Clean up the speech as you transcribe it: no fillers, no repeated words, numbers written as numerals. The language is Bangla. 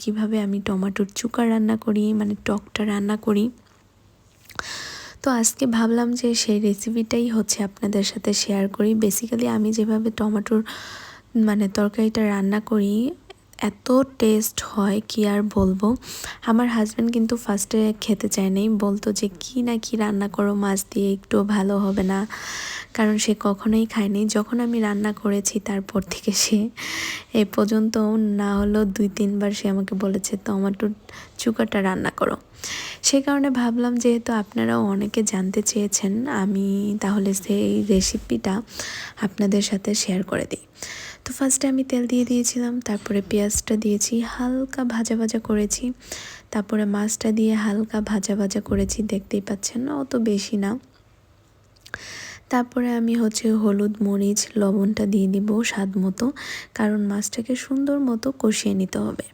কিভাবে আমি টমেটোর চুকা রান্না করি, মানে টকটা রান্না করি। তো আজকে ভাবলাম যে সেই রেসিপিটাই হচ্ছে আপনাদের সাথে শেয়ার করি। বেসিক্যালি আমি যেভাবে টমেটোর মানে তরকারিটা রান্না করি এত টেস্ট হয় কি আর বলবো। আমার হাজব্যান্ড কিন্তু ফার্স্টে খেতে চায় নাই, বলতো যে কি না কি রান্না করো মাছ দিয়ে, একটু ভালো হবে না, কারণ সে কখনোই খায়নি। যখন আমি রান্না করেছি তারপর থেকে সে এ পর্যন্ত না হলো 2-3 বার সে আমাকে বলেছে টমেটোর চুকাটা রান্না করো। সেই কারণে ভাবলাম যেহেতু আপনারাও অনেকে জানতে চেয়েছেন, আমি তাহলে সেই রেসিপিটা আপনাদের সাথে শেয়ার করে দিই। তো ফার্স্টে আমি তেল দিয়ে দিয়েছিলাম, তারপরে পেঁয়াজটা দিয়েছি, হালকা ভাজা ভাজা করেছি, তারপরে মাছটা দিয়ে হালকা ভাজা ভাজা করেছি, দেখতেই পাচ্ছেন অত বেশি না। তারপরে আমি হলুদ মরিচ লবণটা দিয়ে দিব স্বাদ মতো, কারণ মাছটাকে সুন্দর মতো কষিয়ে নিতে হবে।